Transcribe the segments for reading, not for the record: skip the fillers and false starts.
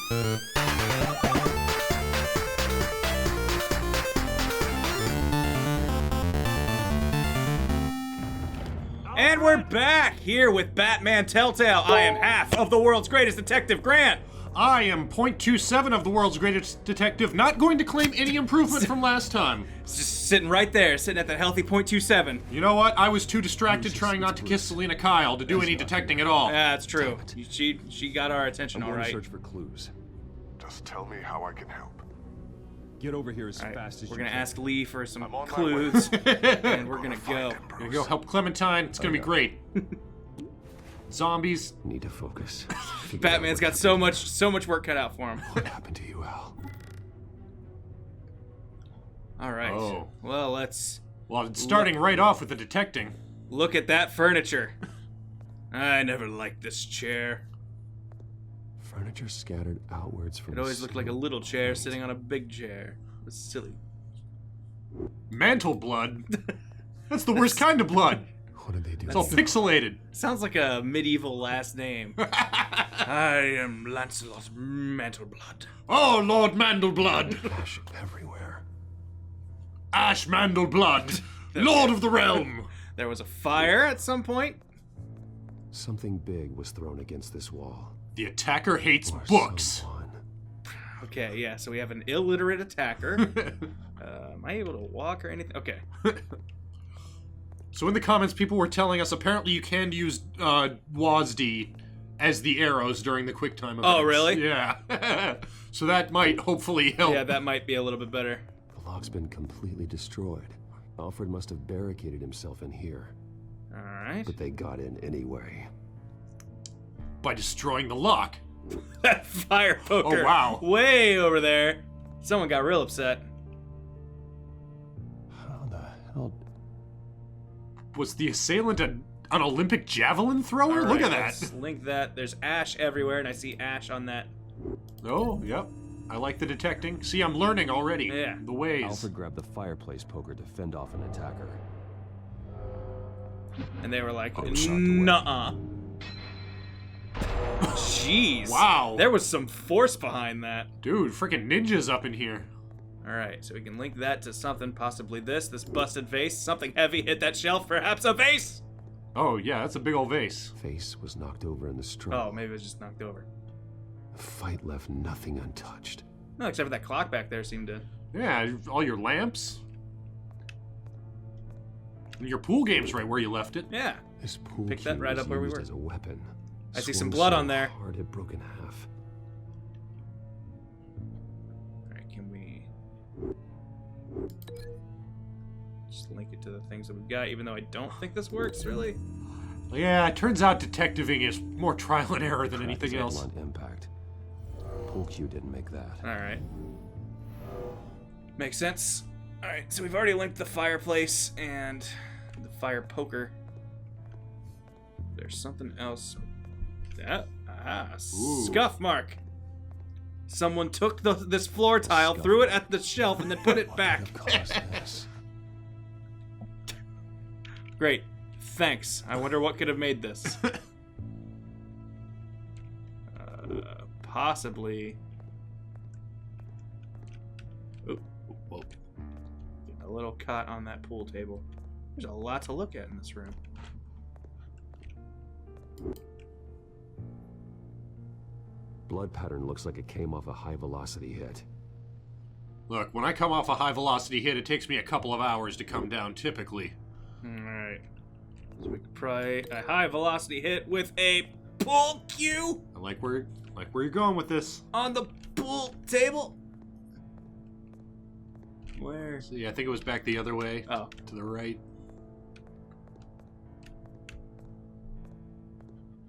And we're back here with Batman Telltale. I am half of the world's greatest detective, Grant. I am 0.27 of the world's greatest detective, not going to claim any improvement from last time. It's just sitting right there, sitting at that healthy 0.27. You know what? I was too distracted trying not to kiss Selena Kyle to do any detecting at all. Yeah, that's true. She got our attention, all right. Search for clues. Just tell me how I can help. Get over here as fast as you We're can. gonna ask Lee for some I'm on my clues, and we're gonna go. Here you go, help Clementine. It's gonna be great. Zombies. Need to focus. Batman's got so much work cut out for him. What happened to you, Al? All right. Oh. Well, let's Well, it's starting right off with the detecting. look at that furniture. I never liked this chair. Furniture scattered outwards from It always looked like a ceiling. little chair sitting on a big chair. It was silly. Mantle blood? That's the worst kind of blood. What did they do? It's all pixelated. Sounds like a medieval last name. I am Lancelot Mantleblood. Oh, Lord Mandelblood. Ash everywhere. Ash Mandelblood. Lord of the Realm. There was a fire at some point. Something big was thrown against this wall. The attacker hates Or books. someone. Okay, yeah, so we have an illiterate attacker. Am I able to walk or anything? Okay. So in the comments, people were telling us apparently you can use WASD as the arrows during the QuickTime events. Oh, really? Yeah. So that might hopefully help. Yeah, that might be a little bit better. The lock's been completely destroyed. Alfred must have barricaded himself in here. Alright. But they got in anyway. By destroying the lock. That fire poker. Oh, wow. Way over there. Someone got real upset. How the hell? Was the assailant an Olympic javelin thrower? All Look right, at let's that. link that. There's ash everywhere, and I see ash on that. Oh, yep. I like the detecting. See, I'm learning already. Yeah. The ways. Alfred grabbed the fireplace poker to fend off an attacker. And they were like, shocked away. nuh-uh. Jeez. Wow. There was some force behind that. Dude, freaking ninjas up in here. Alright, so we can link that to something, possibly this busted vase. Something heavy hit that shelf, perhaps a vase! Oh, yeah, that's a big old vase. Face was knocked over in the struggle. Oh, maybe it was just knocked over. The fight left nothing untouched. No, except for that clock back there seemed to... Yeah, all your lamps. Your pool game's right where you left it. Yeah. This pool Pick that cue right was up where we used were. as a weapon. I see Swung some blood so on there. Hard it broke in half. Alright, can we... just link it to the things that we've got, even though I don't think this works, really? Yeah, it turns out detectiving is more trial and error than anything Crack is else. a blunt impact. Pool cue didn't make that. Alright. Makes sense. Alright, so we've already linked the fireplace and the fire poker. There's something else. Ooh. Scuff mark. Someone took this floor tile, Scuff threw it at the shelf, and then put it back. What could have caused this? Great. Thanks. I wonder what could have made this. Possibly. Oh, whoa. Getting a little caught on that pool table. There's a lot to look at in this room. Blood pattern looks like it came off a high velocity hit. Look, when I come off a high velocity hit, it takes me a couple of hours to come down, typically. Alright. So we could try a high velocity hit with a pool cue I like where you're going with this. on the pool table. Where? See, I think it was back the other way. Oh. To the right.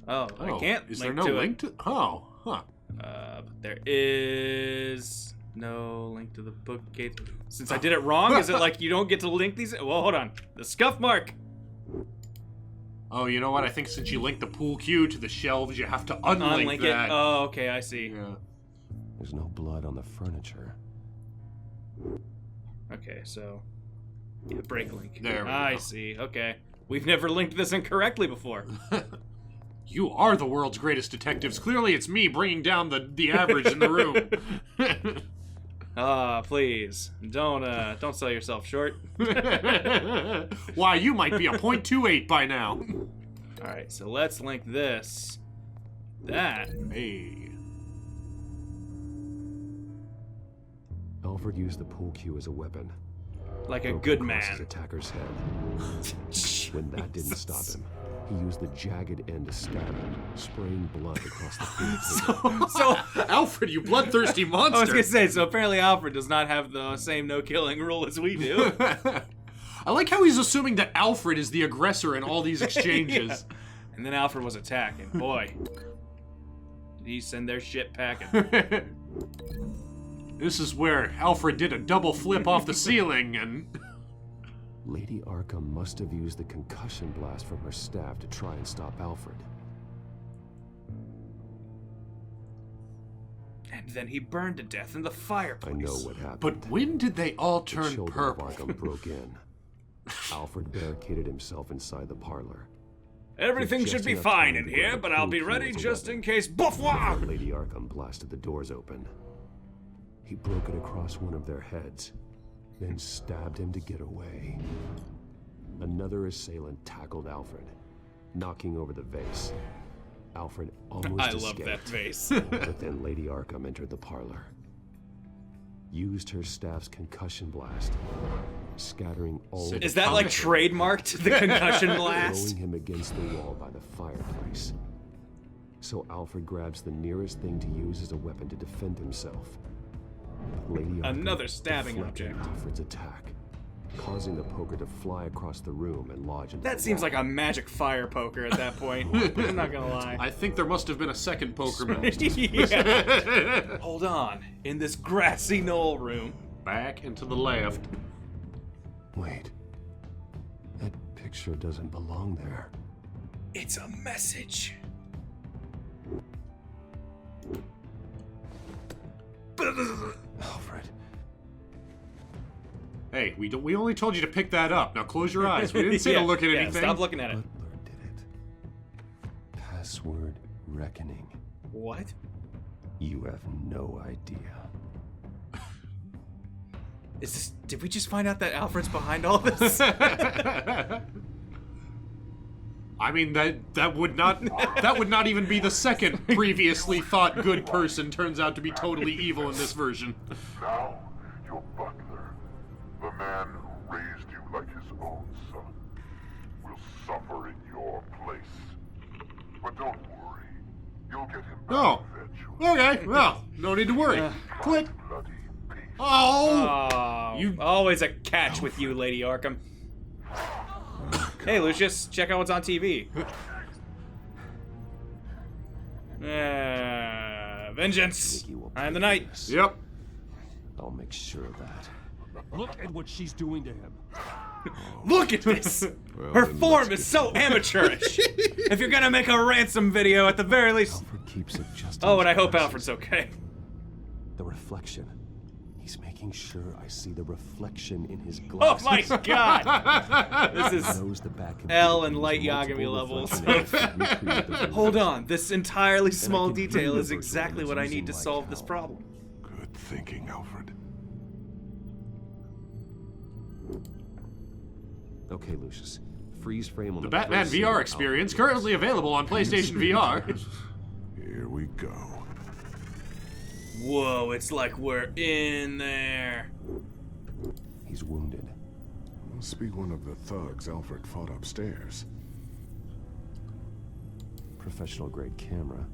Oh, Oh, I can't is link there no to link to? Oh, huh. But there is no link to the bookcase. Since I did it wrong, is it like you don't get to link these? Well, hold on. The scuff mark. Oh, you know what? I think since you linked the pool cue to the shelves, you have to unlink it. that. Oh, okay, I see. Yeah. There's no blood on the furniture. Okay, so yeah, break link. There we I go. see. Okay, we've never linked this incorrectly before. You are the world's greatest detectives. Clearly it's me bringing down the average in the room. Please. Don't sell yourself short. Why, you might be a .28 by now. Alright, so let's link this. That. Hey. Alfred used the pool cue as a weapon. Like a Broke good across his man. attacker's head. When that didn't stop him, he used the jagged end to stab him, spraying blood across the pool. So, Alfred, you bloodthirsty monster. I was gonna say, so apparently Alfred does not have the same no-killing rule as we do. I like how he's assuming that Alfred is the aggressor in all these exchanges. Yeah. And then Alfred was attacking. Boy, did he send their shit packing. This is where Alfred did a double flip off the ceiling and... Lady Arkham must have used the concussion blast from her staff to try and stop Alfred. And then he burned to death in the fireplace. I know what happened. But when did they all The turn children purple? of Arkham broke in. Alfred barricaded himself inside the parlor. Everything Just should be enough fine time in to here, grab but the I'll pool be cue ready as a just weapon. in case. Bouffoir! Lady Arkham blasted the doors open. He broke it across one of their heads, then stabbed him to get away. Another assailant tackled Alfred, knocking over the vase. Alfred almost I escaped. love that face. But then Lady Arkham entered the parlor. Used her staff's concussion blast, scattering all Is Is that like trademarked, the concussion blast? throwing him against the wall by the fireplace. So Alfred grabs the nearest thing to use as a weapon to defend himself. But Lady Arkham Another stabbing deflected object. Alfred's attack, causing the poker to fly across the room and lodge into That the seems wall. like a magic fire poker at that point. I'm not gonna lie. I think there must have been a second poker match. Yeah. Hold on. In this grassy knoll room. Back and to the left. Wait, that picture doesn't belong there. It's a message. Alfred. Hey, we only told you to pick that up. Now close your eyes. We didn't say to look at yeah, anything. Stop looking at it. Butler did it. Password reckoning. What? You have no idea. Is this? Did we just find out that Alfred's behind all this? I mean that would not even be the second previously thought good person turns out to be totally evil in this version. Now, your butler, the man who raised you like his own son, will suffer in your place. But don't worry, you'll get him back Oh. eventually. Okay, well, no need to worry. Click. Bloody peace. Oh! Oh, You- always a catch with you, Lady Arkham. Hey, Lucius, check out what's on TV. Vengeance. Nikki will I am the pay for knight. this. Yep. I'll make sure of that. Look at what she's doing to him. Look at this. Well, Her then form let's is get so amateurish. If you're gonna make a ransom video, at the very least. Alfred keeps it just Oh, in and I hope case. Alfred's okay. The reflection. He's making sure I see the reflection in his Oh glasses. my god. This He is. knows the back computer L can and use light multiple Yagami levels. reflection angles to recreate the Hold vision. on. This entirely small can hear detail the is virtual exactly what I image need to using solve my this cowl. problem. Good thinking, Alfred. Okay, Lucius. Freeze frame on The the Batman first scene VR of experience Alfred. currently available on PlayStation VR. Here we go. Whoa, it's like we're in there. He's wounded. Must be one of the thugs Alfred fought upstairs. Professional grade camera.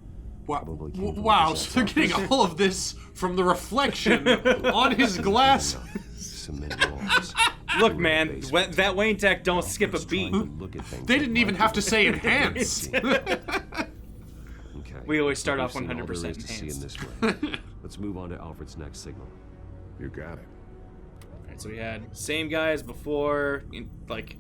Wow, Probably came from wow, the so they're Gazette getting all of this from the reflection on his glass. Cement walls. Look, man, that Wayne Tech don't skip a Alfred's beat. trying to look at things They like didn't even my have to people say can enhance. see. Okay. We always start We've off seen all there 100% is to see in enhanced. this way. Let's move on to Alfred's next signal. You got it. Alright, so we had same guy as before, like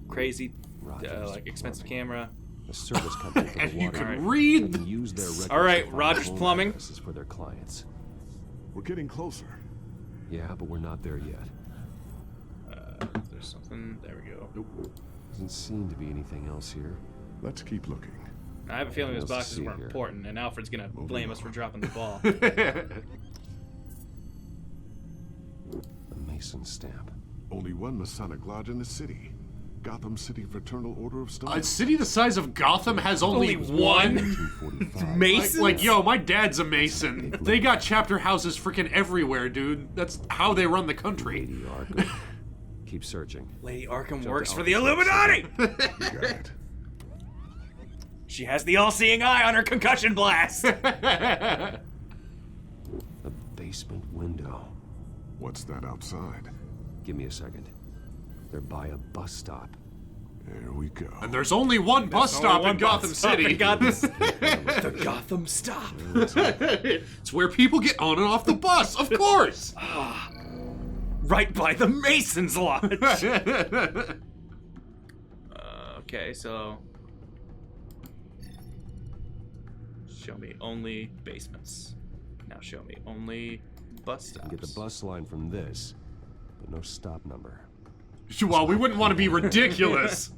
crazy, Rogers like expensive Plumbing. camera. A service company for And the you water. can Alright. read They can use their records All right, to find Rogers home Plumbing. addresses for their clients. We're getting closer. Yeah, but we're not there yet. There's something. There we go. Doesn't seem to be anything else here. Let's keep looking. I have a feeling those What else to boxes see weren't here? important, and Alfred's gonna blame us for dropping the ball. A Mason stamp. Only one Masonic lodge in the city. Gotham City Fraternal Order of Stone. A city the size of Gotham has only one? 1945. Masons? Like, yo, my dad's a Mason. They got chapter houses freaking everywhere, dude. That's how they run the country. Lady Arkham. Keep searching. Lady Arkham to works for Alfred's the Illuminati! You got it. She has the all-seeing eye on her concussion blast! A basement window. What's that outside? Give me a second. They're by a bus stop. There we go. And there's only one bus stop in Gotham City. The Gotham stop. It's where people get on and off the bus, of course. Right by the Masons Lodge. Okay, so show me only basements. Now show me only bus stops. Get the bus line from this, but no stop number. Well, we wouldn't want to be ridiculous.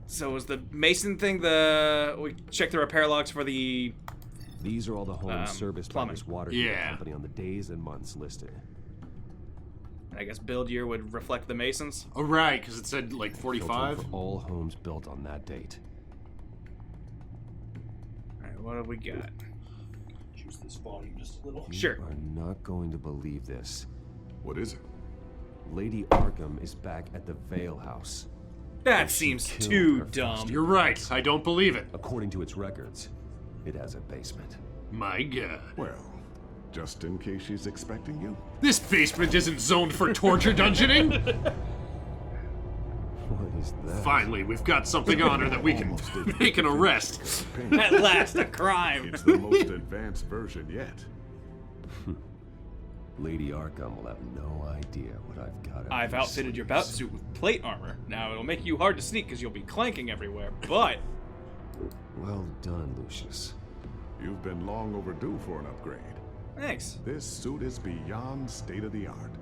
So was the Mason thing we checked the repair logs for the... These are all the homes serviced plumbing. by this water Yeah. company on the days and months listed. I guess build year would reflect the Masons? Oh, right, because it said like Filter 45. for all homes built on that date. Alright, what have we got? Choose this volume just a little. Sure. You are not going to believe this. What is it? Lady Arkham is back at the Vale House. That seems killed too her dumb. You're right. I don't believe it. According to its records, it has a basement. My God. Well, just in case she's expecting you. This basement isn't zoned for torture dungeoning. What is that? Finally, we've got something on her that we can make an arrest. At last, a crime. It's the most advanced version yet. Lady Arkham will have no idea what I've got. up I've her outfitted your sleeves. bout suit with plate armor. Now, it'll make you hard to sneak because you'll be clanking everywhere, but... Well done, Lucius. You've been long overdue for an upgrade. Thanks. This suit is beyond state of the art.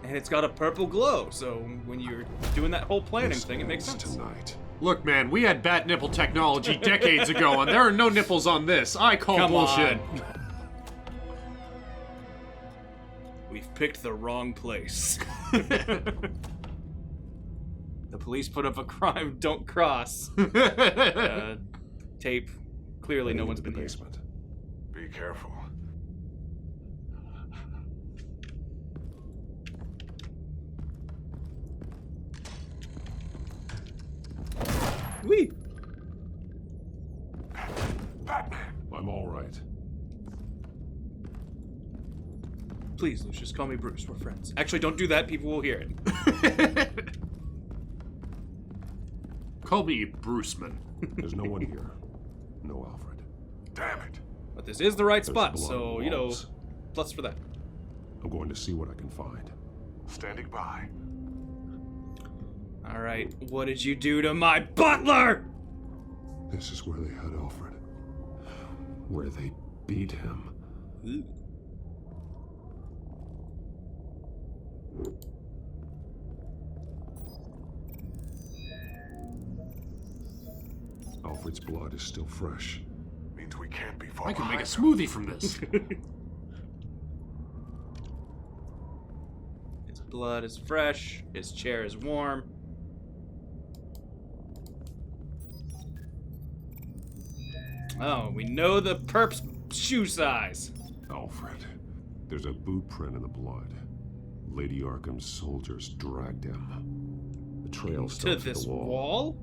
And it's got a purple glow, so when you're doing that whole planning This thing, it makes ends sense. Tonight. Look, man, we had bat nipple technology decades ago, and there are no nipples on this. I call Come bullshit. on. We've picked the wrong place. The police put up a crime, don't cross. Tape. Clearly no one's Into the been here. basement. Be careful. Whee! I'm all right. Please, Lucius, call me Bruce. We're friends. Actually, don't do that. People will hear it. Call me Bruceman. There's no one here. No Alfred. Damn it. But this is the right There's spot, blood so, on the you know, walls. plus for that. I'm going to see what I can find. Standing by. Alright, what did you do to my butler? This is where they had Alfred. Where they beat him. Alfred's blood is still fresh. Means we can't be far I can make a behind. smoothie from this. His blood is fresh, his chair is warm. Oh, we know the perp's shoe size. Alfred. There's a boot print in the blood. Lady Arkham's soldiers dragged him. The trail To starts at this the wall. wall?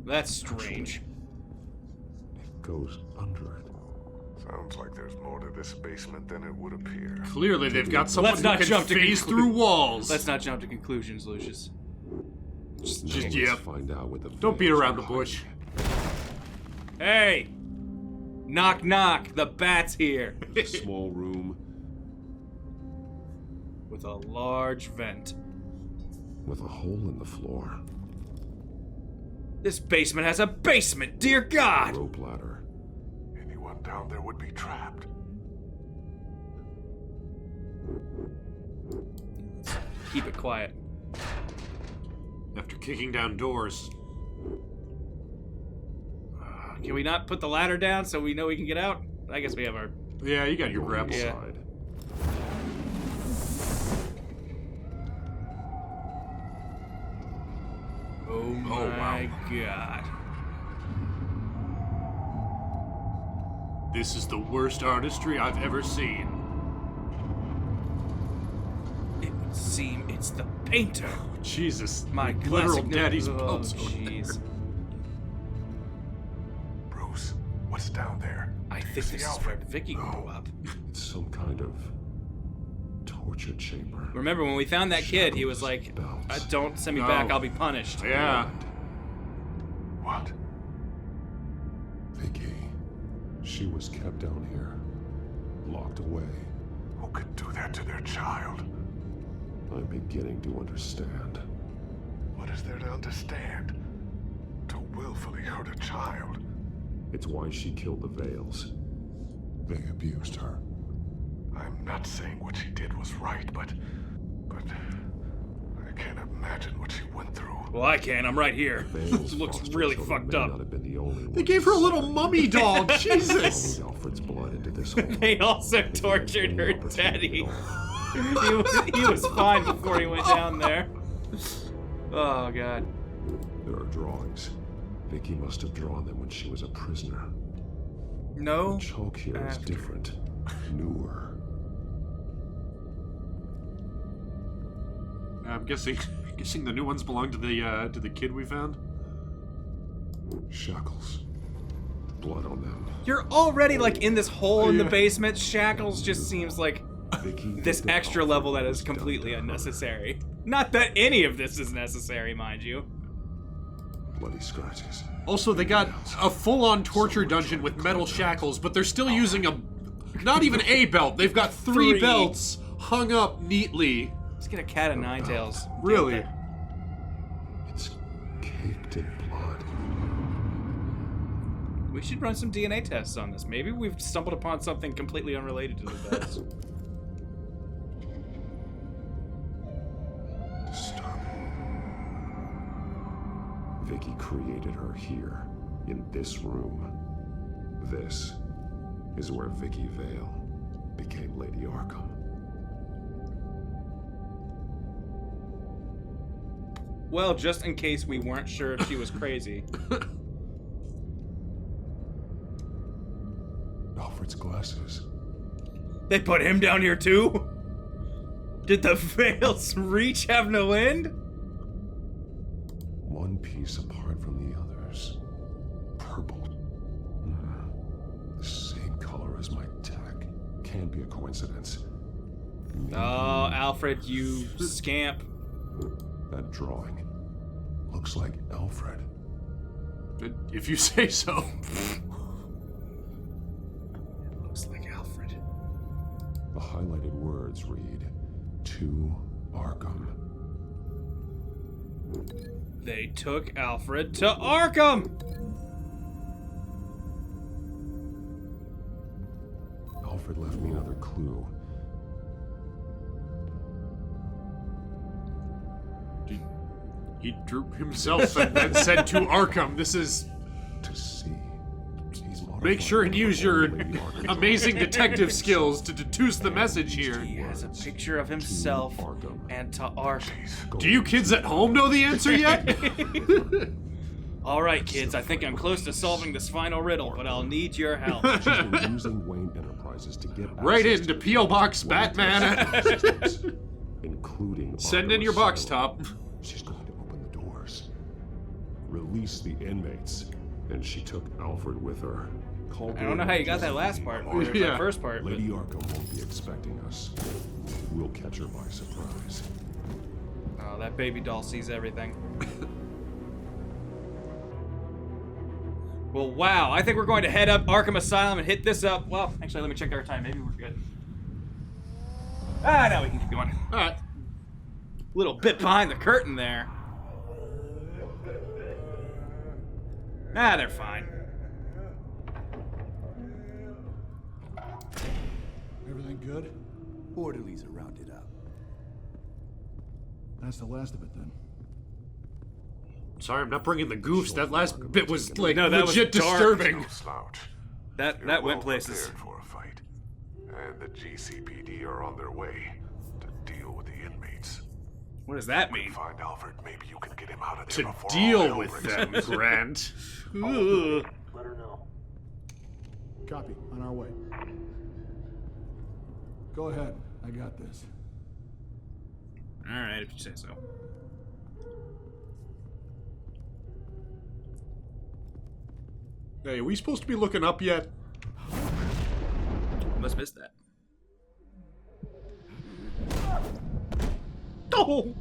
That's strange. It goes under it. Sounds like there's more to this basement than it would appear. Clearly, they've got someone Let's who not can jump to phase conclu- through walls. Let's not jump to conclusions, Lucius. just Now let's yeah. find out what the Don't beat Vales around are the bush. Hey! Knock, knock. The bat's here. hiding. A small room With a large vent. with a hole in the floor. This basement has a basement, dear God! Rope ladder. Anyone down there would be trapped. Keep it quiet. After kicking down doors. Can we not put the ladder down so we know we can get out? I guess we have our... Yeah, you got your grapple. Yeah. Side. Oh my god. This is the worst artistry I've ever seen. It would seem it's the painter. Jesus. My literal classic... daddy's Oh, bones. jeez. Bruce, what's down there? I think this is where Vicky grew up. It's some kind of torture chamber. Remember when we found that kid, he was like, don't send me back, I'll be punished. Yeah. What? Vicky. She was kept down here. Locked away. Who could do that to their child? I'm beginning to understand. What is there to understand? To willfully hurt a child? It's why she killed the Veils. They abused her. I'm not saying what she did was right, but I can't imagine what she went through. Well, I can, I'm right here. Veils Looks foster really children fucked may up. Not have been the only They gave her a little mummy doll. Jesus. Alfred's blood into this hole. They also tortured her daddy. He was fine before he went down there. Oh, God. There are drawings. Vicky must have drawn them when she was a prisoner. No. The chalk here is different. Newer. I'm guessing the new ones belong to the kid we found. Shackles. Blood on them. You're already, like, in this hole in the basement. Shackles just seems like Vicky this did the extra Alfred level that was is done completely to her. unnecessary. Not that any of this is necessary, mind you. Bloody scratches. Also, they got a full-on torture dungeon with metal shackles, but they're still using not even a belt. They've got three belts hung up neatly. Let's get a cat of nine tails. Really? It's caked in blood. We should run some DNA tests on this. Maybe we've stumbled upon something completely unrelated to the belts. Disturbing. Vicky created her here, in this room. This is where Vicky Vale became Lady Arkham. Well, just in case we weren't sure if she was crazy. Alfred's glasses. They put him down here too? Did the Veils reach have no end? One piece apart from the others. Purple. The same color as my tag. Can't be a coincidence. Maybe Oh, Alfred, you scamp. that drawing looks like Alfred. If you say so. Looks like Alfred. The highlighted words read, "To Arkham." They took Alfred to Arkham! Alfred left me another clue. He drew himself and then said to Arkham, this is... To see. He's Make sure and use your Lady Arkham's amazing detective skills to deduce the message here. He has a picture of himself Arkham. and to Arkham. Do you kids at home know the answer yet? Alright, kids, I think I'm close to solving this final riddle, but I'll need your help. She's been using Wayne Enterprises to get Right access into to P.O. Box Wayne Batman. systems, including Send Arkham in your box Asylum. top. She's going to open the doors, release the inmates, and she took Alfred with her. Called I don't know how you got that last part, or Yeah. the first part, but... Lady Arkham won't be expecting us. We'll catch her by surprise. Oh, that baby doll sees everything. Well, wow. I think we're going to head up Arkham Asylum and hit this up. Well, actually, let me check our time. Maybe we're good. Ah, now we can keep going. Alright. Little bit behind the curtain there. Ah, they're fine. Everything good? Orderlies are rounded up. That's the last of it then. Sorry, I'm not bringing the goofs. That last bit was like No, that was legit dark. disturbing. No slouch. That You're went well places. prepared for a fight, and the GCPD are on their way to deal with the inmates. What does that mean? Find Alfred. Maybe you can get him out of there To before deal all hell with breaks them, loose. Grant. Ooh. Let her know. Copy. On our way. Go ahead. I got this. All right, if you say so. Hey, are we supposed to be looking up yet? Must miss that. Oh!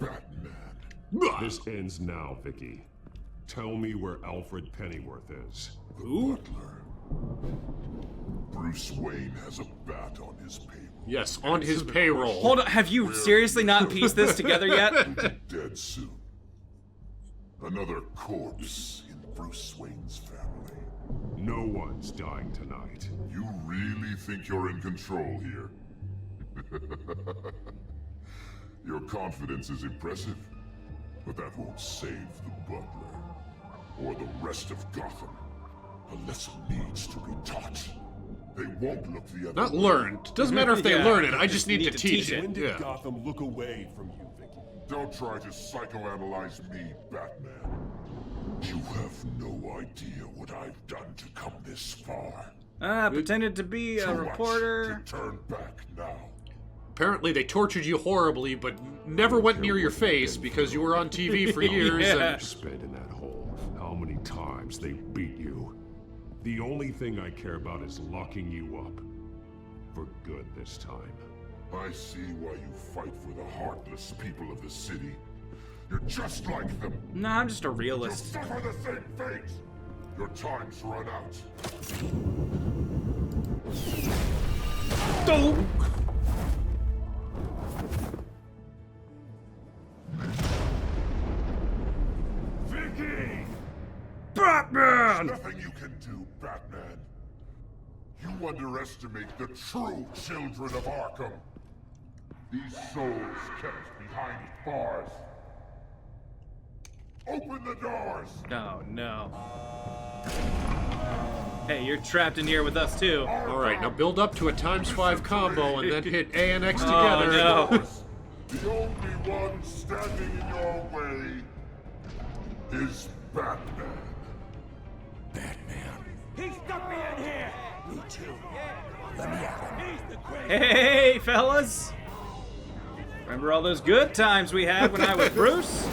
Batman. This ends now, Vicky. Tell me where Alfred Pennyworth is. The butler. Bruce Wayne has a bat on his payroll. Yes, on his payroll. Hold on, have you seriously not pieced this together yet? Dead soon. Another corpse in Bruce Wayne's family. No one's dying tonight. You really think you're in control here? Your confidence is impressive, but that won't save the butler or the rest of Gotham. A lesson needs to be taught. They won't look the other Not way. learned. Doesn't matter if they Yeah, learn it. I just need to teach it. it. When did Yeah. Gotham look away from you, Vicky? Don't try to psychoanalyze me, Batman. You have no idea what I've done to come this far. Pretended to be a Too reporter. much to turn back now. Apparently they tortured you horribly, but never went near your face because you were on TV for years. Yeah. And Spent in that hole. How many times they beat you. The only thing I care about is locking you up. For good this time. I see why you fight for the heartless people of the city. You're just like them. No, I'm just a You'll realist. suffer the same fate. Your time's run out. Don't. Vicky! Batman! Nothing you can do, Batman. You underestimate the true children of Arkham. These souls kept behind bars. Open the doors! Oh no. Hey, you're trapped in here with us too. alright, now build up to a ×5 combo and then hit A and X Oh together. no. The only one standing in your way is Batman. Hey, fellas! Remember all those good times we had when I was Bruce?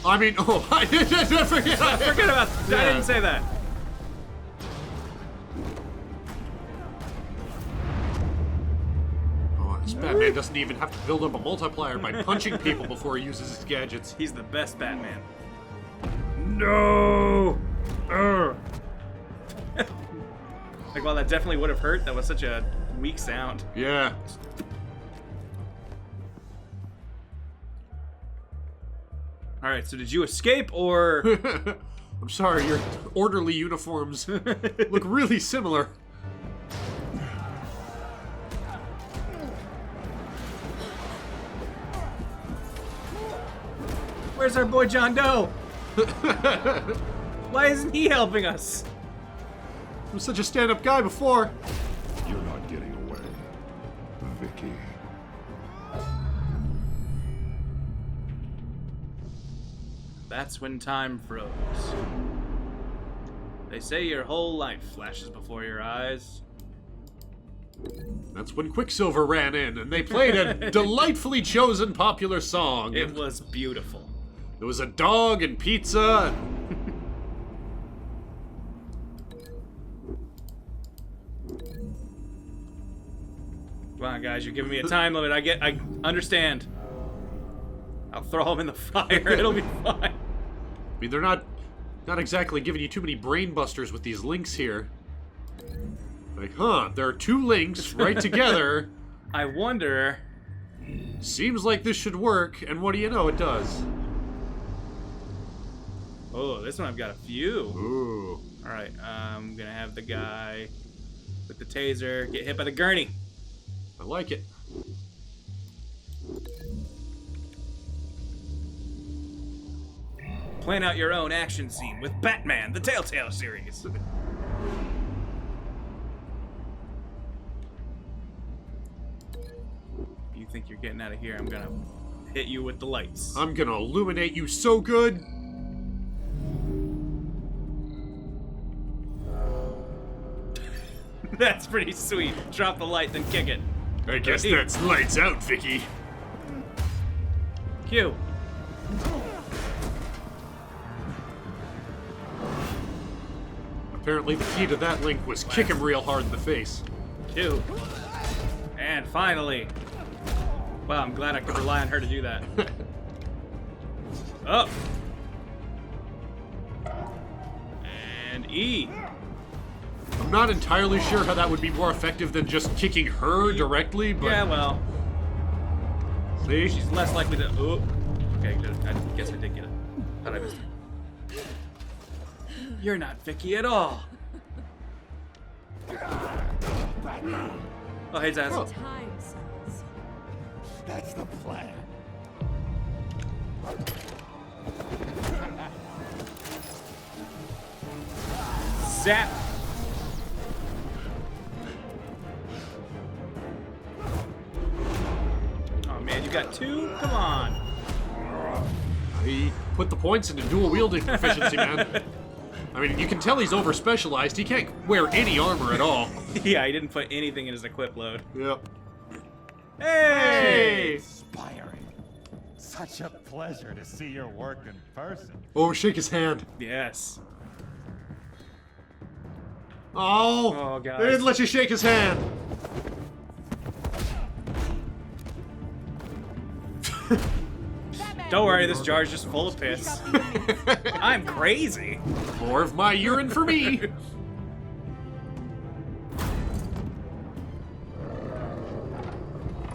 I mean, oh, I did forget. Forget about that. I didn't say that. Oh, this Batman doesn't even have to build up a multiplier by punching people before he uses his gadgets. He's the best Batman. No! Like, well, that definitely would have hurt. That was such a weak sound. Yeah. All right, so did you escape or? I'm sorry, your orderly uniforms look really similar. Where's our boy John Doe? Why isn't he helping us? I was such a stand-up guy before. You're not getting away. Vicky. That's when time froze. They say your whole life flashes before your eyes. That's when Quicksilver ran in, and they played a delightfully chosen popular song. It was beautiful. There was a dog and pizza. Come on, guys, you're giving me a time limit. I understand. I'll throw him in the fire. It'll be fine. I mean, they're not exactly giving you too many brain busters with these links here. Like, huh, there are two links right together. I wonder. Seems like this should work, and what do you know, it does. Oh, this one I've got a few. Ooh. All right, I'm gonna have the guy with the taser get hit by the gurney. I like it. Plan out your own action scene with Batman, the Telltale series. If you think you're getting out of here, I'm gonna hit you with the lights. I'm gonna illuminate you so good. That's pretty sweet. Drop the light, then kick it. I guess that's lights out, Vicky. Q. Apparently the key to that link was kick him real hard in the face. Q. And finally. Wow, I'm glad I could rely on her to do that. Up. And E. I'm not entirely sure how that would be more effective than just kicking her directly, but... Yeah, well. See? She's less likely to... Oh. Okay, good. I guess I did get it. Thought I missed it. You're not Vicky at all. Oh, hey, Zaz. Oh. Time, sons. That's the plan. Zap. Oh, man, you got two? Come on. He put the points into dual wielding proficiency, man. I mean, you can tell he's over specialized. He can't wear any armor at all. Yeah, he didn't put anything in his equip load. Yep. Hey! Inspiring. Such a pleasure to see your work in person. Oh, shake his hand. Yes. Oh, guys. they didn't let you shake his hand. Don't worry, this jar's just full of piss. I'm crazy. More of my urine for me.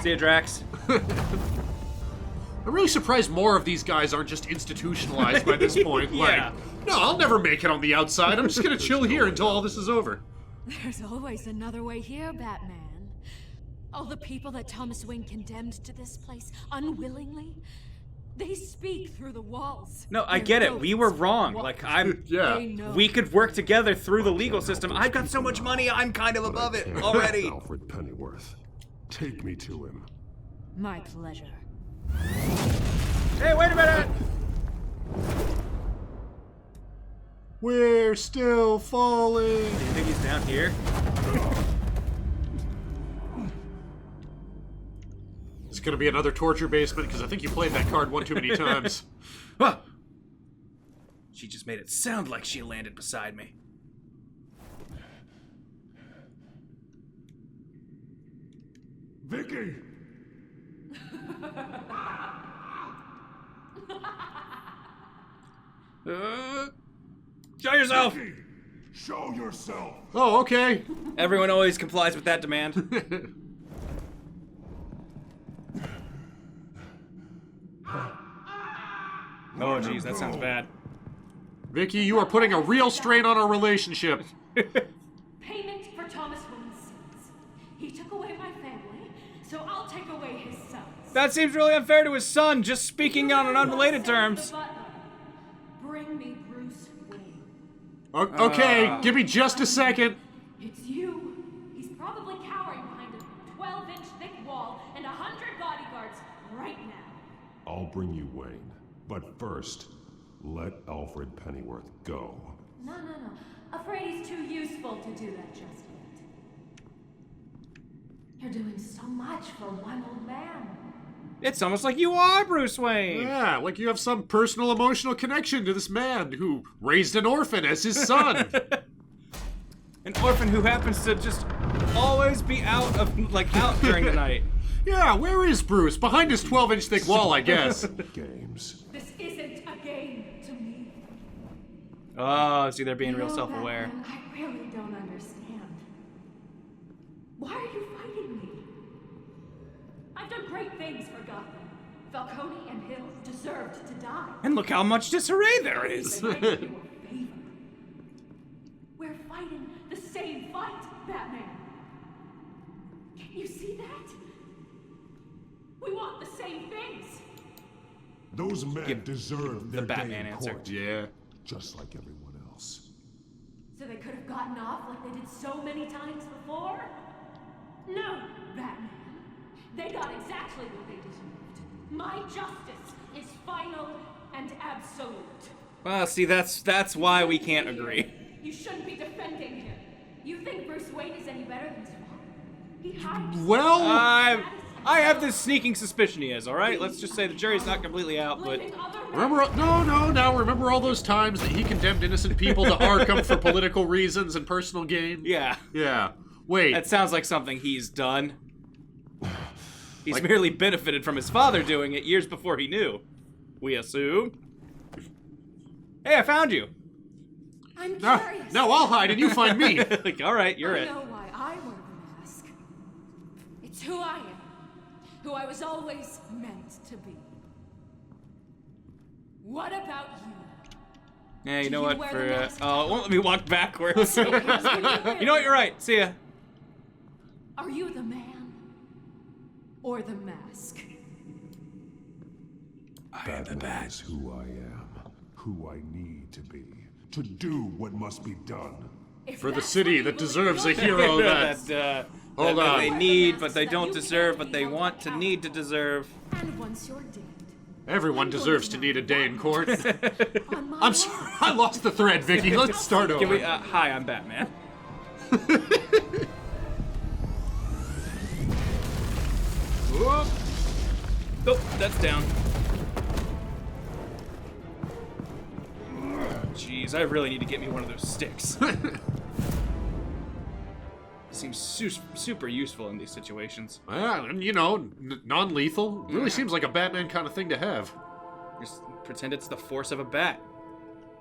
See ya, Drax. I'm really surprised more of these guys aren't just institutionalized by this point. Yeah. Like, no, I'll never make it on the outside. I'm just gonna chill here until all this is over. There's always another way here, Batman. All the people that Thomas Wayne condemned to this place unwillingly, they speak through the walls. No, I Their get it. We were ghosts wrong. walk. Like, Yeah. They know. we could work together through the legal system. I've got so much money, I'm kind of above it Can't already. Alfred Pennyworth. Take me to him. My pleasure. Hey, wait a minute! We're still falling. Do you think he's down here? It's gonna be another torture basement because I think you played that card one too many times. Huh. She just made it sound like she landed beside me. Vicky! Show yourself! Vicky! Show yourself! Oh, okay. Everyone always complies with that demand. Oh, jeez, that sounds bad. Vicky, you are putting a real strain on our relationship. Payment for Thomas Wayne's sins. He took away my family, so I'll take away his sons. That seems really unfair to his son, just speaking on unrelated The terms. butler. Bring me Bruce Wayne. Okay, give me just a second. It's you. He's probably cowering behind a 12-inch thick wall and 100 bodyguards right now. I'll bring you Wayne. But first, let Alfred Pennyworth go. No. Afraid he's too useful to do that just yet. You're doing so much for one old man. It's almost like you are Bruce Wayne. Yeah, like you have some personal emotional connection to this man who raised an orphan as his son. An orphan who happens to just always be out during the night. Yeah, where is Bruce? Behind his 12-inch thick wall, I guess. Games. This isn't a game to me. Oh, see, they're being real You know, self-aware. Batman, I really don't understand. Why are you fighting me? I've done great things for Gotham. Falcone and Hill deserved to die. And look how much disarray there is. They did you a favor. We're fighting the same fight, Batman. Can you see that? We want the same things. Those men deserve their the Batman day in answer. court, Yeah. just like everyone else. So they could have gotten off like they did so many times before? No, Batman. They got exactly what they deserved. My justice is final and absolute. Well, see, that's why we can't agree. You shouldn't be defending him. You think Bruce Wayne is any better than his father? He hides. Well, I have this sneaking suspicion he is, alright? Let's just say the jury's not completely out, but... remember remember all those times that he condemned innocent people to Arkham for political reasons and personal gain? Yeah. Yeah. Wait. That sounds like something he's done. He's merely benefited from his father doing it years before he knew. We assume. Hey, I found you. I'm curious. No, I'll hide and you find me. Like, alright, you're I it. know why I wear the mask. It's who I am. Who I was always meant to be. What about you? Yeah, you know you what? wear For the mask? oh, it won't let me walk backwards. You know what? You're right. See ya. Are you the man? Or the mask? I am the Batman bat. is who I am, who I need to be, to do what must be done. If For the that's city what you that believe deserves a you're hero that... Hold that on. they need, but they don't deserve, but they want to need to deserve. And once you're dead, Everyone deserves to need a day in court. on my I'm sorry, I lost the thread, Vicky. Let's start over. Give me, hi, I'm Batman. Whoop. Oh, that's down. Jeez, I really need to get me one of those sticks. Seems super useful in these situations. And you know, non-lethal. Really seems like a Batman kind of thing to have. Just pretend it's the force of a bat.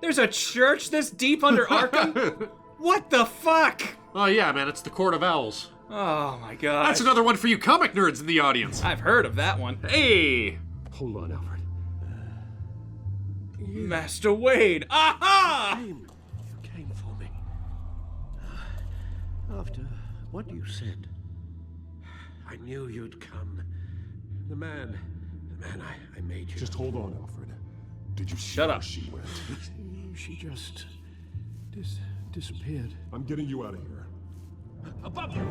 There's a church this deep under Arkham? What the fuck? Oh yeah, man, it's the Court of Owls. Oh my god. That's another one for you comic nerds in the audience. I've heard of that one. Hey! Hold on, Alfred. Master Wayne. Aha! You came for me. After what you said, I knew you'd come. The man I made you. Just hold on, Alfred. Did you see Shut where up. she went? She just disappeared. I'm getting you out of here. Above you!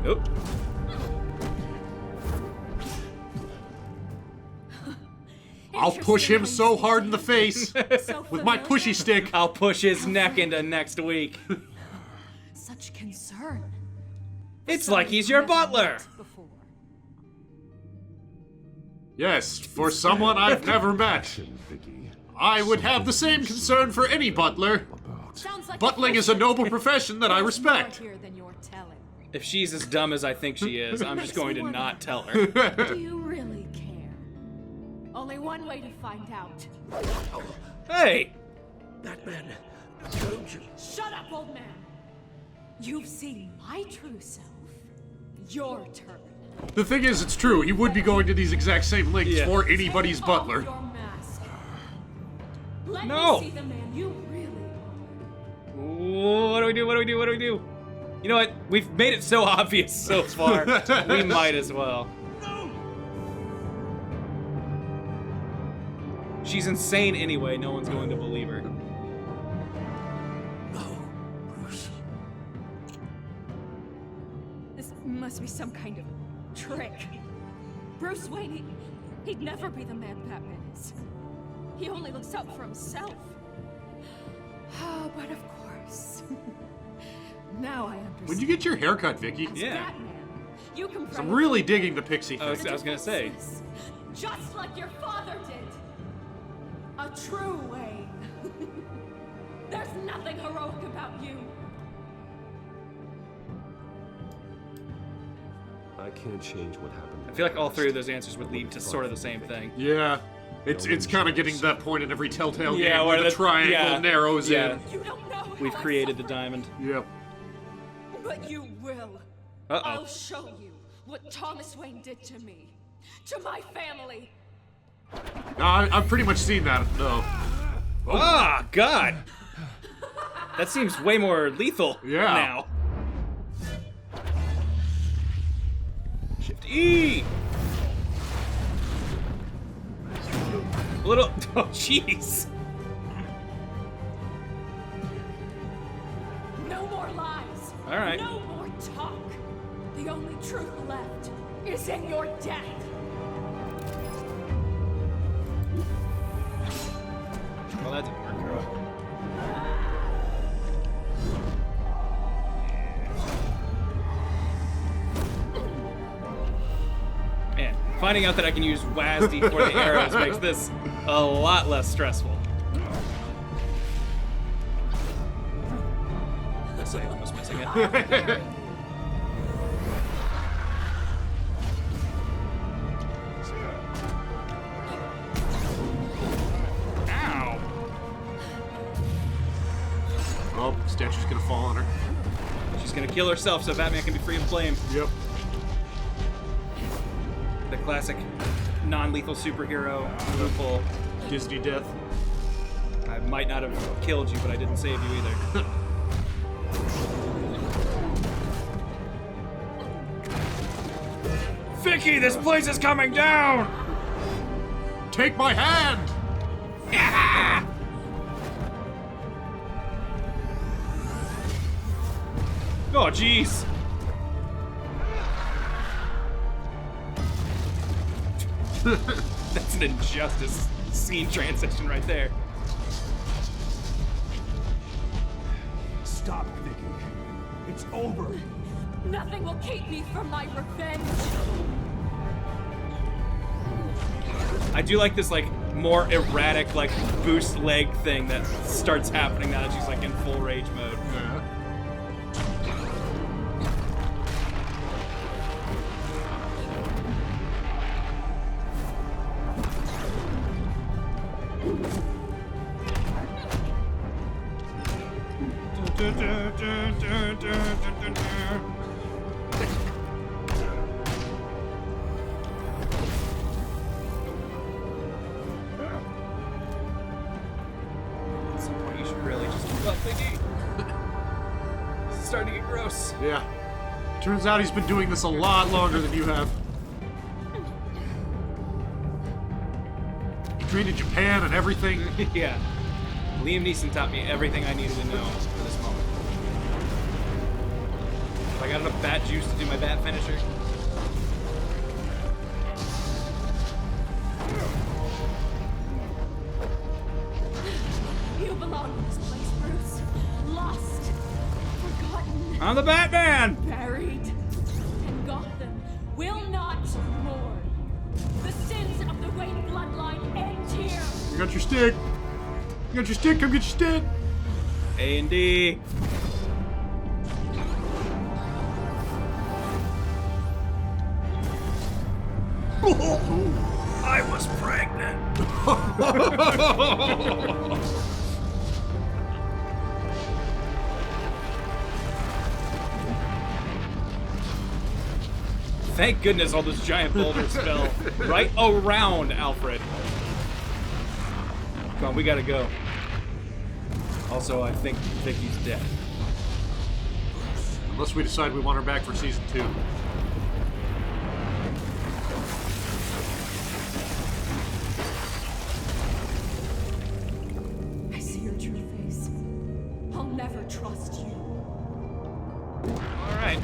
Nope. I'll push him so hard in the face with my pushy stick. I'll push his neck into next week. such concern. It's like he's your butler. Before. Yes, for someone I've never met. Vicky. I would have the same concern for any butler. Sounds like Butling is a noble profession that I respect. More here than you're telling. If she's as dumb as I think she is, I'm just going to not tell her. Do you really care? Only one way to find out. Hey! Batman, don't you? Shut up, old man! You've seen my true self. Your turn. The thing is, it's true. He would be going to these exact same lengths Yeah. for anybody's Take butler. off your mask. Let No. me see the man you really are. What do we do? What do we do? What do we do? You know what? We've made it so obvious so far. We might as well. She's insane anyway. No one's going to believe her. No, Bruce. This must be some kind of trick. Bruce Wayne, he'd never be the man Batman is. He only looks out for himself. Oh, but of course. Now I understand. When'd you get your haircut, Vicky? As Yeah. Batman, you can I'm really digging the pixie I thing. was gonna say. Just like your father did. A true Wayne. There's nothing heroic about you. I can't change what happened. I feel like all three of those answers would lead to sort of the same thing. Yeah. It's kind of getting to that point in every Telltale Yeah, game where where the the- triangle yeah, narrows yeah. in. You don't know how We've I created the suffer, diamond. Yep. but you will. Uh-oh. I'll show you what Thomas Wayne did to me, to my family. No, I've pretty much seen that, though. Ah, God! That seems way more lethal Yeah. now. Shift E! A little. Oh, jeez. No more lies. All right. No more talk. The only truth left is in your death. Well, that didn't work, girl. Man, finding out that I can use WASD for the arrows makes this a lot less stressful. This I was missing it. Ow! Oh, statue's gonna fall on her. She's gonna kill herself so Batman can be free of blame. Yep. The classic non-lethal superhero loophole. Disney death. I might not have killed you, but I didn't save you either. Vicky, this place is coming down! Take my hand! Oh, jeez. That's an injustice scene transition right there. Stop, Vicky. It's over. Nothing will keep me from my revenge. I do like this, like, more erratic, like, boost leg thing that starts happening now that she's, like, in full rage mode. Yeah. At some point, you should really just give up, Vicky. This is starting to get gross. Yeah. Turns out he's been doing this a lot longer than you have. He trained in Japan and everything. Yeah. Liam Neeson taught me everything I needed to know for this moment. Have I got enough bat juice to do my bat finisher? You belong in this place, Bruce. Lost. Forgotten. I'm the Batman! Buried. And Gotham will not mourn. The sins of the Wayne bloodline end here. You got your stick. You got your stick. Come get your stick. A&D. I was pregnant. Thank goodness all those giant boulders fell right around Alfred. Come on, we gotta go. Also, I think Vicky's dead. Unless we decide we want her back for season 2. I see your true face. I'll never trust you. All right.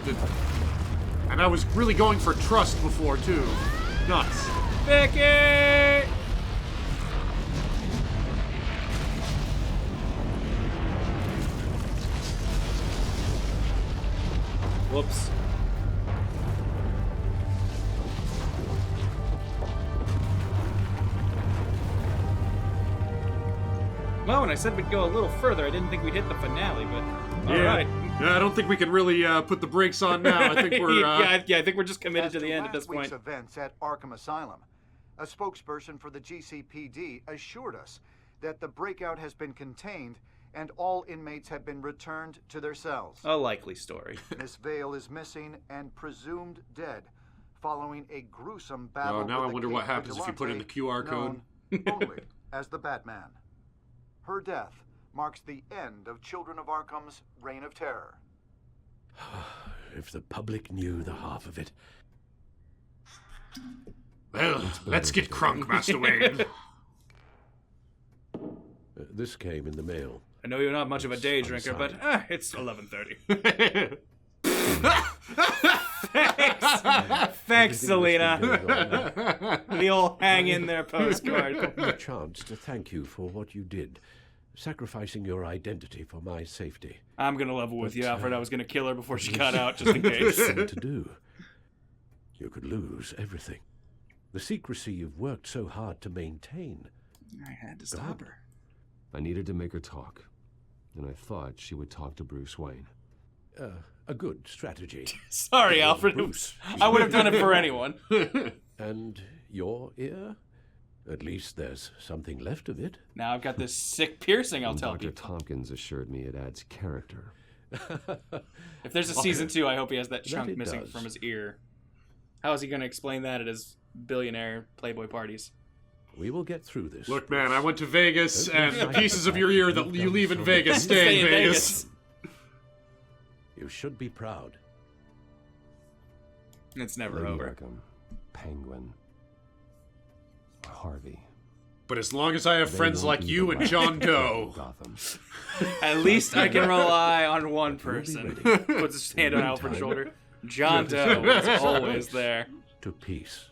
And I was really going for trust before, too. Nuts. Vicky! Whoops. Well, when I said we'd go a little further, I didn't think we'd hit the finale, but all right. Yeah, I don't think we can really put the brakes on now. I think we're... I think we're just committed to the end at this point. Last week's events at Arkham Asylum, a spokesperson for the GCPD assured us that the breakout has been contained and all inmates have been returned to their cells. A likely story. Miss Vale is missing and presumed dead following a gruesome battle. Oh, now I with wonder the what King happens if you put in the QR Vigilante, code. known only as the Batman. Her death marks the end of Children of Arkham's reign of terror. If the public knew the half of it. Well, let's get crunk, Master Wayne. This came in the mail. I know you're not much of a day drinker, but it's 11:30. Thanks, Selena. The old hang in there postcard. A chance to thank you for what you did, sacrificing your identity for my safety. I'm gonna level with you, Alfred. I was gonna kill her before she got out, just in case. Thing to do. You could lose everything. The secrecy you've worked so hard to maintain. I had to stop her. I needed to make her talk, and I thought she would talk to Bruce Wayne. A good strategy. Sorry, Alfred. Bruce. I would have done it for anyone. And your ear? At least there's something left of it. Now I've got this sick piercing, I'll And tell Dr. you. Tompkins assured me it adds character. If there's a season 2, I hope he has that chunk it missing does. from his ear. How is he going to explain that at his billionaire Playboy parties? We will get through this. Look, man, I went to Vegas, Okay. and the pieces of your ear that you leave in Vegas stay in Vegas. You should be proud. It's never Lady over. Arkham, Penguin, Harvey. But as long as I have They friends won't like be you the and last John to Doe. Gotham. At least I can rely on one You'll be person. ready. Puts his hand on Alfred's shoulder. John Doe is always there. To peace.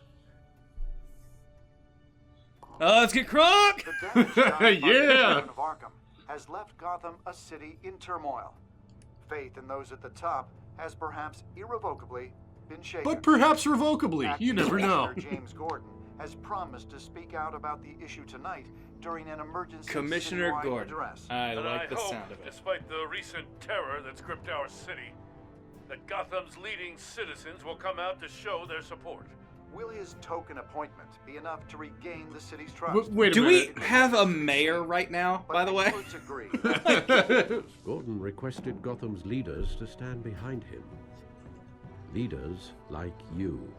Let's get crunk! The damage done by the Yeah. Town of Arkham has left Gotham a city in turmoil. Faith in those at the top has perhaps irrevocably been shaken. But perhaps revocably. You Acting never know. Commissioner James Gordon has promised to speak out about the issue tonight during an emergency Commissioner citywide Gordon. address. I And like the hope, sound of it. despite the recent terror that's gripped our city, that Gotham's leading citizens will come out to show their support. Will his token appointment be enough to regain the city's trust? Wait a Do we minute. have a mayor right now, But by the way? experts agree. Gordon requested Gotham's leaders to stand behind him. Leaders like you.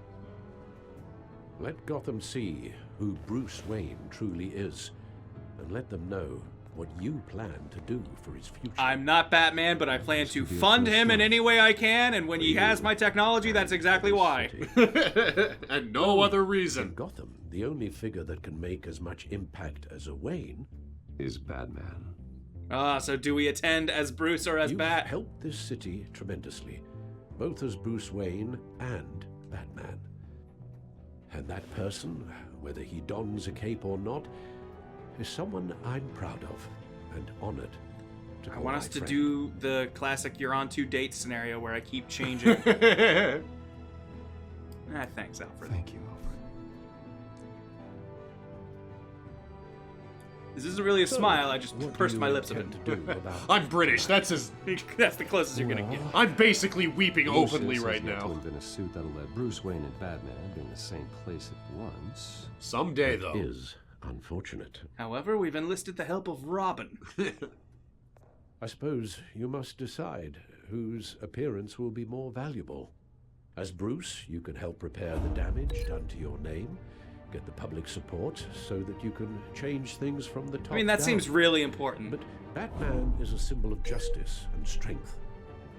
Let Gotham see who Bruce Wayne truly is, and let them know what you plan to do for his future. I'm not Batman, but I plan to fund him in any way I can, and when he has my technology, that's exactly why. And no other In reason. Gotham, the only figure that can make as much impact as a Wayne. Is Batman. So do we attend as Bruce or as You've Bat? helped this city tremendously, both as Bruce Wayne and Batman. And that person, whether he dons a cape or not, is someone I'm proud of and honored to I call want my us to friend. do the classic you're on 2 dates scenario where I keep changing. Thanks, Alfred. Thank you, Alfred. This isn't really a smile, I just What do pursed you my lips a bit. intend to do about I'm British. That's as. That's the closest you're gonna get. I'm basically weeping Lucius openly has right yet to now. invent a suit that'll let Bruce Wayne and Batman be in the same place at once. Someday, though. Is unfortunate. However, we've enlisted the help of Robin. I suppose you must decide whose appearance will be more valuable. As Bruce, you can help repair the damage done to your name, get the public support so that you can change things from the top I mean, that down. seems really important. But Batman is a symbol of justice and strength.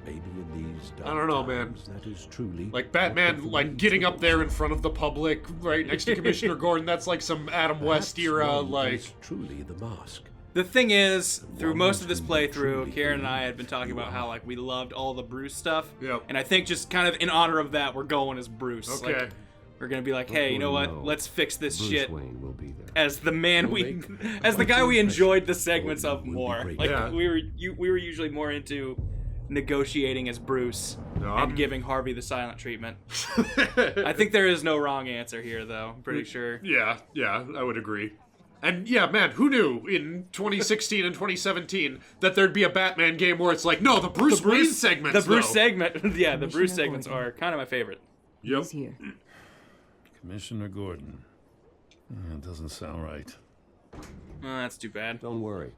Maybe in these dark I don't know, man. times, that is truly Like Batman, like getting up there in front of the public, right next to Commissioner Gordon. That's like some Adam West Perhaps era, one like. is truly the mask. The thing is, through One most of this who playthrough, truly Kieran and I had been believes talking you about are. how like we loved all the Bruce stuff. Yep. And I think just kind of in honor of that, we're going as Bruce. Okay. Like, we're gonna be like, hey, you know what? No. Let's fix this Bruce shit Wayne will be there. as the man You'll we, make as the quite guy the we impression. enjoyed the segments of Will be more. great. Like Yeah. we were usually more into negotiating as Bruce No, and I'm- giving Harvey the silent treatment. I think there is no wrong answer here, though. I'm pretty sure. Yeah, I would agree. And yeah, man, who knew in 2016 and 2017 that there'd be a Batman game where it's like, no, the Bruce Wayne segments, The Bruce though. segment, yeah, the Bruce Commissioner segments Gordon. are kind of my favorite. Yep. He's here. Commissioner Gordon. That doesn't sound right. Oh, that's too bad. Don't worry.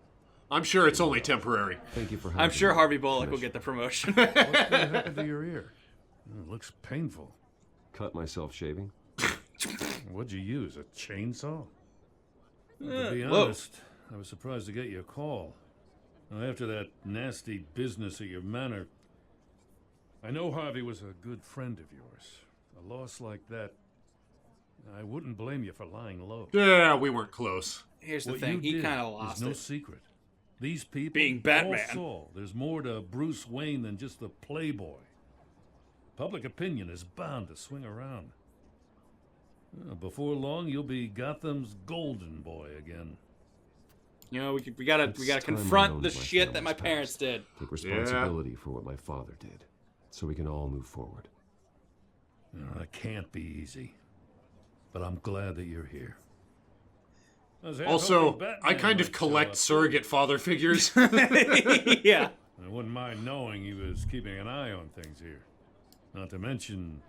I'm sure it's only temporary. Thank you for having I'm sure me, Harvey Bullock will Commissioner. get the promotion. What happened to your ear? It looks painful. Cut myself shaving. What'd you use, a chainsaw? To be whoa. honest, I was surprised to get your call. Now, after that nasty business at your manor, I know Harvey was a good friend of yours. A loss like that, I wouldn't blame you for lying low. Yeah, we weren't close. Here's the What thing, you he did kind of is lost no it. secret. These people Being Batman. all saw there's more to Bruce Wayne than just the playboy. Public opinion is bound to swing around. Before long, you'll be Gotham's golden boy again. You know, we gotta confront the shit that my parents did. Take responsibility for what my father did, so we can all move forward. It can't be easy, but I'm glad that you're here. Also, I kind of collect surrogate father figures. Yeah. I wouldn't mind knowing he was keeping an eye on things here. Not to mention,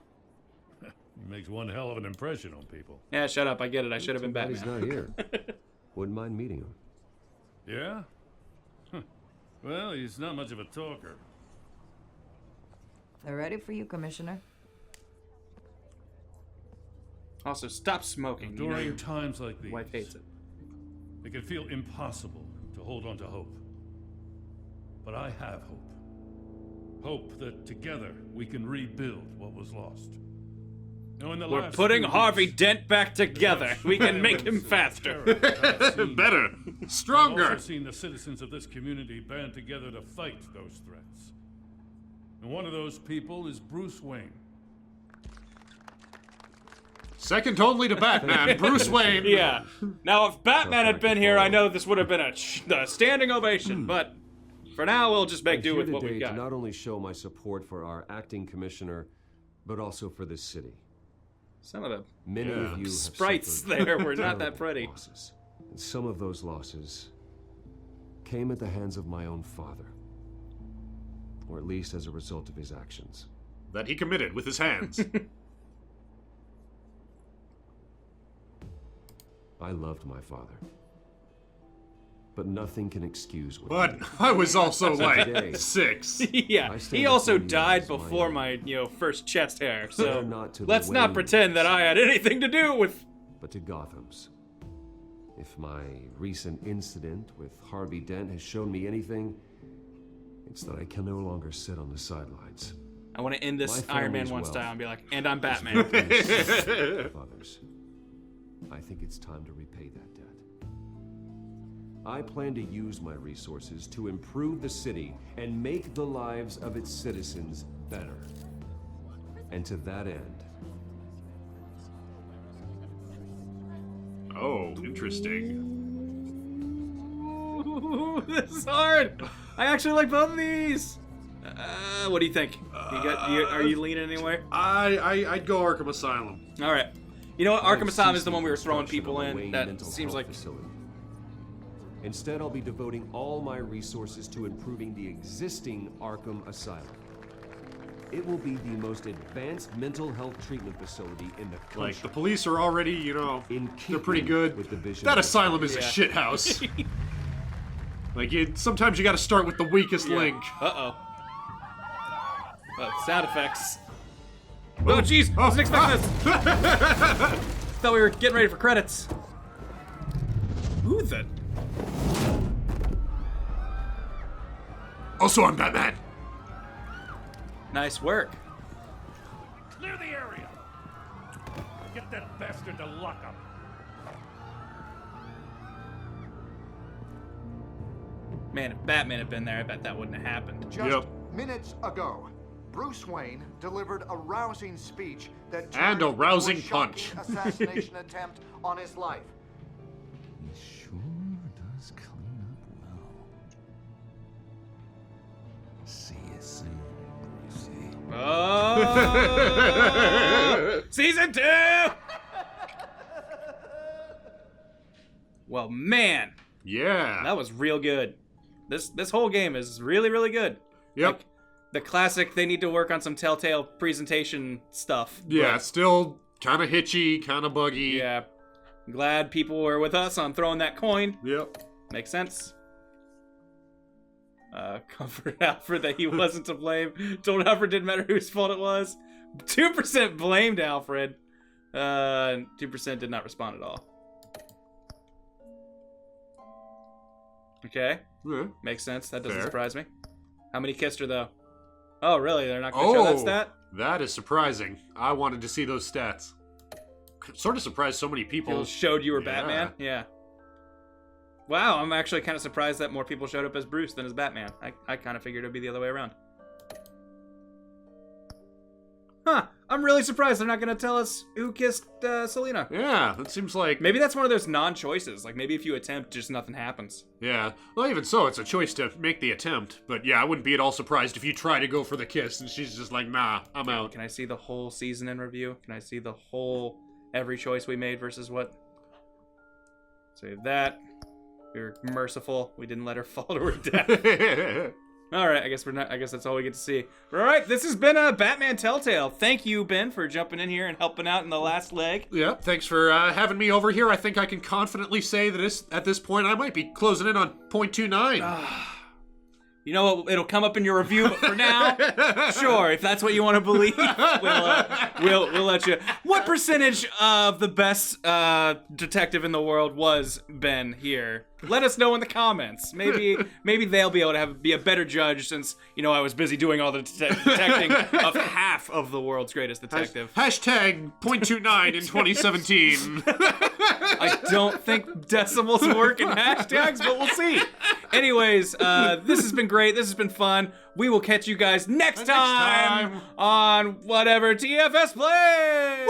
he makes one hell of an impression on people. Yeah, shut up. I get it. I should have been Batman. He's not here. Wouldn't mind meeting him. Yeah? Well, he's not much of a talker. They're ready for you, Commissioner. Also, stop smoking. During times like these, wife hates it. It can feel impossible to hold on to hope. But I have hope. Hope that together we can rebuild what was lost. Now, in the We're last putting few Harvey weeks, Dent back together. We can make him faster. Better. Stronger. I've also seen the citizens of this community band together to fight those threats. And one of those people is Bruce Wayne. Second only to Batman, Bruce Wayne. Yeah. Now, if Batman had been here, I know this would have been a standing ovation, but for now, we'll just make do with what we've got. To not only show my support for our acting commissioner, but also for this city. Some of the Many of you sprites have there were not that pretty. Losses. And some of those losses came at the hands of my own father. Or at least as a result of his actions. That he committed with his hands. I loved my father. But nothing can excuse what But I was also like 6. Yeah, he also died before my, first chest hair, so let's not pretend that I had anything to do with... But to Gotham's. If my recent incident with Harvey Dent has shown me anything, it's that I can no longer sit on the sidelines. I want to end this Iron Man 1 style and be like, and I'm Batman. Others. I think it's time to repay that debt. I plan to use my resources to improve the city and make the lives of its citizens better. And to that end... Oh, interesting. Ooh, this is hard. I actually like both of these. What do you think? Are you leaning anywhere? I'd go Arkham Asylum. All right. You know what? Arkham Asylum is the one we were throwing people in. That seems like... Instead, I'll be devoting all my resources to improving the existing Arkham Asylum. It will be the most advanced mental health treatment facility in the country. Like, the police are already, they're pretty good. With the vision that asylum is a shit house. Like, sometimes you gotta start with the weakest link. Uh-oh. Sound effects. Oh, jeez! I wasn't expecting this! Thought we were getting ready for credits. Who the... Also, I'm Batman. Nice work. Clear the area. Get that bastard to lock up. Man, if Batman had been there, I bet that wouldn't have happened. Just minutes ago, Bruce Wayne delivered a rousing speech that and turned a rousing into a shocking punch. assassination attempt on his life. He sure does clean up well. See you soon, Brucey. Oh! Season 2! Well, man. Yeah. That was real good. This whole game is really, really good. Yep. Like, the classic, they need to work on some Telltale presentation stuff. Yeah, still kind of hitchy, kind of buggy. Yeah. Glad people were with us on throwing that coin. Yep. Makes sense. Comforted Alfred that he wasn't to blame. Told Alfred didn't matter whose fault it was. 2% blamed Alfred. 2% did not respond at all. Okay. Yeah. Makes sense. That doesn't Fair. surprise me. How many kissed her, though? Oh, really? They're not going to show that stat? That is surprising. I wanted to see those stats. Sort of surprised so many people Showed you were Batman? Yeah. Wow, I'm actually kind of surprised that more people showed up as Bruce than as Batman. I kind of figured it would be the other way around. Huh, I'm really surprised they're not going to tell us who kissed Selina. Yeah, that seems like... Maybe that's one of those non-choices. Like, maybe if you attempt, just nothing happens. Yeah, well, even so, it's a choice to make the attempt. But yeah, I wouldn't be at all surprised if you try to go for the kiss and she's just like, nah, I'm out. Can I see the whole season in review? Can I see the whole, every choice we made versus what? Save that. We were merciful. We didn't let her fall to her death. All right, I guess we're not. I guess that's all we get to see. All right, this has been a Batman Telltale. Thank you, Ben, for jumping in here and helping out in the last leg. Yeah, thanks for having me over here. I think I can confidently say that at this point I might be closing in on 0.29. You know what? It'll come up in your review, but for now, sure. If that's what you want to believe, we'll let you. What percentage of the best detective in the world was Ben here? Let us know in the comments. Maybe they'll be able to be a better judge since I was busy doing all the detecting of half of the world's greatest detective. Hashtag 0.29 in 2017. I don't think decimals work in hashtags, but we'll see. Anyways, this has been great. This has been fun. We will catch you guys next time on whatever TFS plays.